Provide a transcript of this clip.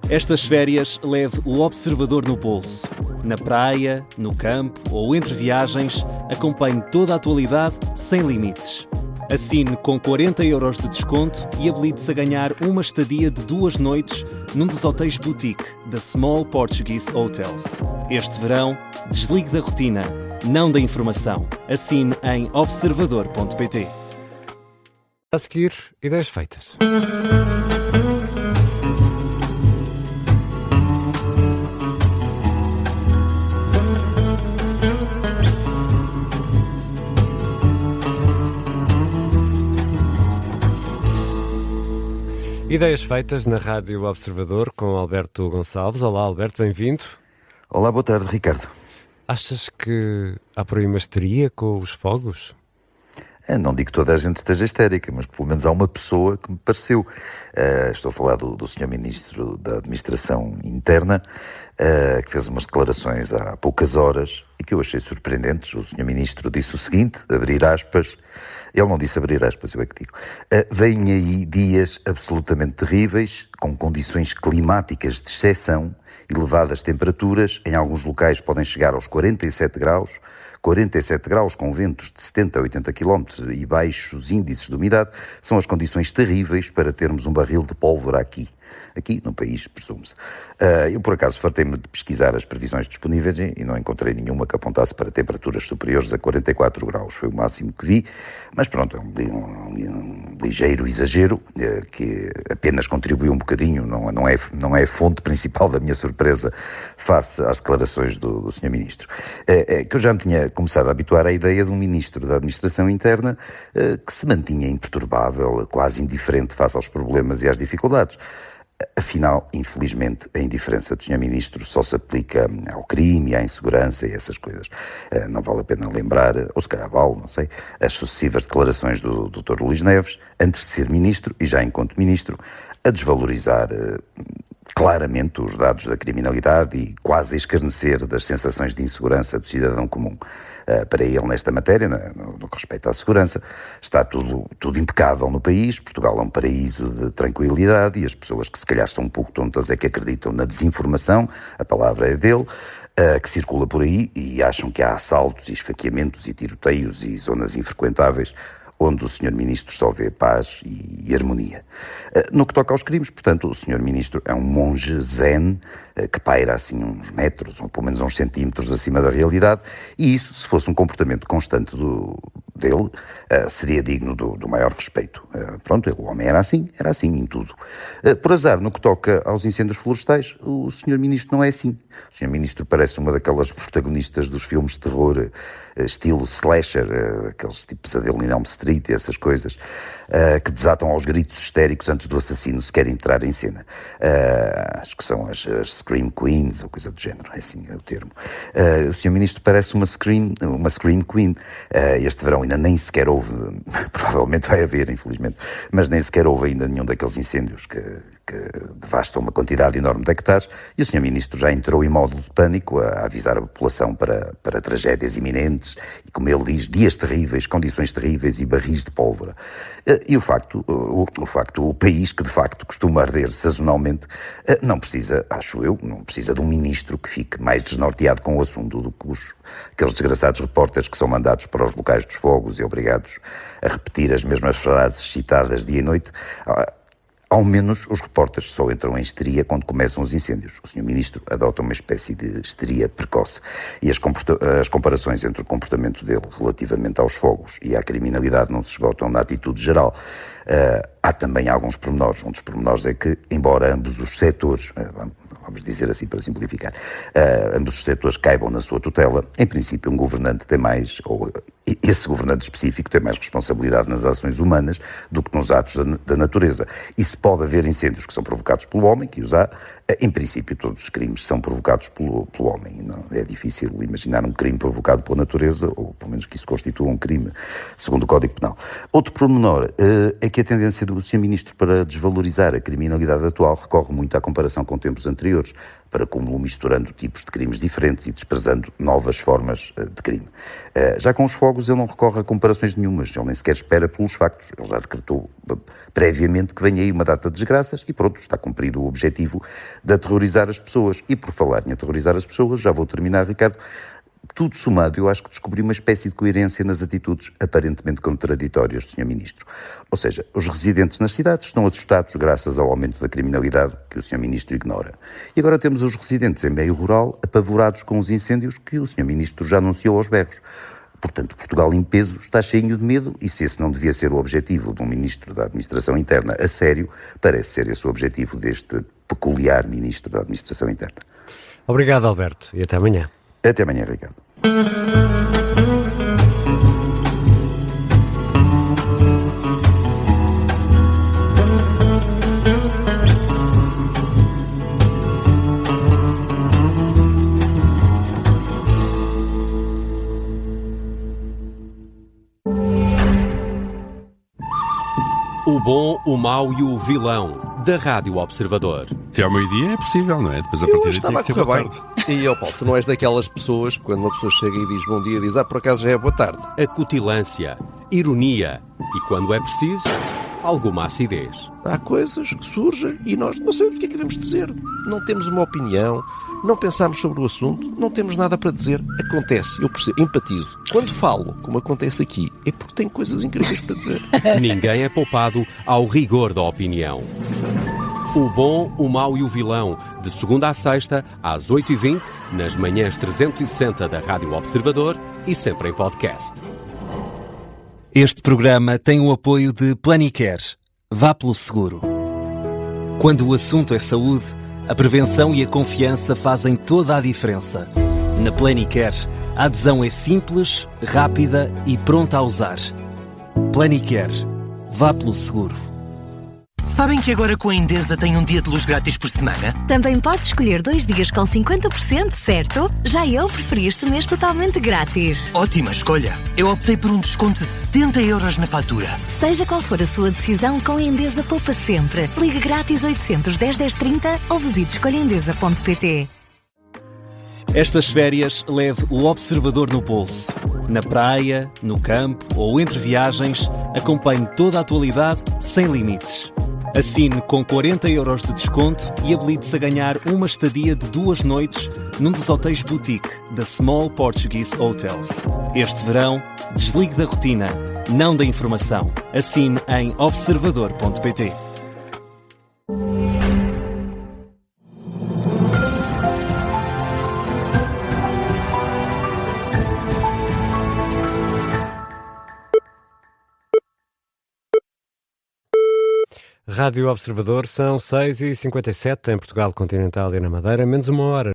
Estas férias leve o Observador no bolso. Na praia, no campo ou entre viagens, acompanhe toda a atualidade sem limites. Assine com 40€ de desconto e habilite-se a ganhar uma estadia de 2 noites num dos hotéis boutique da Small Portuguese Hotels. Este verão, desligue da rotina, não da informação. Assine em observador.pt. A seguir, ideias feitas. Ideias feitas na Rádio Observador com Alberto Gonçalves. Olá, Alberto, bem-vindo. Olá, boa tarde, Ricardo. Achas que há por aí uma histeria com os fogos? Não digo que toda a gente esteja histérica, mas pelo menos há uma pessoa que me pareceu. Estou a falar do Sr. Ministro da Administração Interna, que fez umas declarações há poucas horas e que eu achei surpreendentes. O Sr. Ministro disse o seguinte, abrir aspas, ele não disse abrir aspas, eu é que digo. Vêm aí dias absolutamente terríveis, com condições climáticas de exceção, elevadas temperaturas, em alguns locais podem chegar aos 47 graus, 47 graus com ventos de 70 a 80 km e baixos índices de umidade, são as condições terríveis para termos um barril de pólvora aqui no país, presume-se. Eu, por acaso, fartei-me de pesquisar as previsões disponíveis e não encontrei nenhuma que apontasse para temperaturas superiores a 44 graus. Foi o máximo que vi, mas pronto, é um ligeiro exagero que apenas contribuiu um bocadinho, não é a fonte principal da minha surpresa face às declarações do Sr. Ministro. Que eu já me tinha começado a habituar à ideia de um Ministro da Administração Interna que se mantinha imperturbável, quase indiferente face aos problemas e às dificuldades. Afinal, infelizmente, a indiferença do Sr. Ministro só se aplica ao crime, à insegurança e essas coisas. Não vale a pena lembrar, ou se calhar vale, não sei, as sucessivas declarações do Dr. Luís Neves, antes de ser Ministro e já enquanto Ministro, a desvalorizar claramente os dados da criminalidade e quase a escarnecer das sensações de insegurança do cidadão comum. Para ele, nesta matéria, no que respeita à segurança, está tudo impecável no país. Portugal é um paraíso de tranquilidade e as pessoas que se calhar são um pouco tontas é que acreditam na desinformação, a palavra é dele, que circula por aí e acham que há assaltos e esfaqueamentos e tiroteios e zonas infrequentáveis onde o Sr. Ministro só vê paz e harmonia. No que toca aos crimes, portanto, o Sr. Ministro é um monge zen que paira assim uns metros, ou pelo menos uns centímetros acima da realidade, e isso, se fosse um comportamento constante dele, seria digno do maior respeito. Pronto, o homem era assim em tudo. Por azar, no que toca aos incêndios florestais, o Sr. Ministro não é assim. O Sr. Ministro parece uma daquelas protagonistas dos filmes de terror, estilo slasher, aqueles tipo Pesadelo em Elm Street e essas coisas, que desatam aos gritos histéricos antes do assassino sequer entrar em cena. Acho que são as Scream Queens, ou coisa do género, é assim o termo. O Sr. Ministro parece uma Scream Queen. Este verão ainda nem sequer houve, provavelmente vai haver, infelizmente, mas nem sequer houve ainda nenhum daqueles incêndios que devastam uma quantidade enorme de hectares, e o Sr. Ministro já entrou em modo de pânico a avisar a população para tragédias iminentes, e como ele diz, dias terríveis, condições terríveis e barris de pólvora. E o país, que de facto costuma arder sazonalmente, não precisa, acho eu, não precisa de um ministro que fique mais desnorteado com o assunto do que aqueles desgraçados repórteres que são mandados para os locais dos fogos e obrigados a repetir as mesmas frases citadas dia e noite. Ao menos os repórteres só entram em histeria quando começam os incêndios. O Sr. Ministro adota uma espécie de histeria precoce. E as comparações entre o comportamento dele relativamente aos fogos e à criminalidade não se esgotam na atitude geral. Há também alguns pormenores. Um dos pormenores é que, embora ambos os setores, vamos dizer assim para simplificar, ambos os setores caibam na sua tutela, em princípio um governante tem mais, ou esse governante específico tem mais responsabilidade nas ações humanas do que nos atos da natureza. E se pode haver incêndios que são provocados pelo homem, que os há, em princípio todos os crimes são provocados pelo homem. Não é difícil imaginar um crime provocado pela natureza, ou pelo menos que isso constitua um crime, segundo o Código Penal. Outro pormenor é que a tendência do Sr. Ministro para desvalorizar a criminalidade atual recorre muito à comparação com tempos anteriores. anteriores, para como misturando tipos de crimes diferentes e desprezando novas formas de crime. Já com os fogos ele não recorre a comparações nenhumas, ele nem sequer espera pelos factos, ele já decretou previamente que vem aí uma data de desgraças e pronto, está cumprido o objetivo de aterrorizar as pessoas. E por falar em aterrorizar as pessoas, já vou terminar, Ricardo, tudo somado, eu acho que descobri uma espécie de coerência nas atitudes aparentemente contraditórias do Sr. Ministro. Ou seja, os residentes nas cidades estão assustados graças ao aumento da criminalidade que o Sr. Ministro ignora. E agora temos os residentes em meio rural apavorados com os incêndios que o Sr. Ministro já anunciou aos berros. Portanto, Portugal em peso está cheio de medo e se esse não devia ser o objetivo de um Ministro da Administração Interna a sério, parece ser esse o objetivo deste peculiar Ministro da Administração Interna. Obrigado, Alberto, e até amanhã. Até amanhã, Ricardo. O bom, o mau e o vilão da Rádio Observador. Até ao meio-dia é possível, não é? Depois a Eu partir daí estava tem a que ser correr boa bem. tarde. E, Paulo, tu não és daquelas pessoas que quando uma pessoa chega e diz bom dia, diz, por acaso já é boa tarde. Acutilância, ironia e, quando é preciso, alguma acidez. Há coisas que surgem e nós não sabemos o que é que devemos dizer. Não temos uma opinião, não pensamos sobre o assunto, não temos nada para dizer. Acontece, eu percebo, empatizo. Quando falo, como acontece aqui, é porque tenho coisas incríveis para dizer. Ninguém é poupado ao rigor da opinião. O bom, o mau e o vilão, de segunda à sexta, às 8h20, nas manhãs 360 da Rádio Observador e sempre em podcast. Este programa tem o apoio de Planicare. Vá pelo seguro. Quando o assunto é saúde, a prevenção e a confiança fazem toda a diferença. Na Planicare, a adesão é simples, rápida e pronta a usar. Planicare. Vá pelo seguro. Sabem que agora com a Endesa tem um dia de luz grátis por semana? Também podes escolher 2 dias com 50%, certo? Já eu preferi este mês totalmente grátis. Ótima escolha! Eu optei por um desconto de 70 euros na fatura. Seja qual for a sua decisão, com a Endesa poupa sempre. Ligue grátis 810 1030 ou visite escolhaendesa.pt. Estas férias leve o Observador no bolso. Na praia, no campo ou entre viagens, acompanhe toda a atualidade sem limites. Assine com 40 euros de desconto e habilite-se a ganhar uma estadia de 2 noites num dos hotéis boutique da Small Portuguese Hotels. Este verão, desligue da rotina, não da informação. Assine em observador.pt. Rádio Observador, são 6h57 em Portugal Continental e na Madeira, menos uma hora.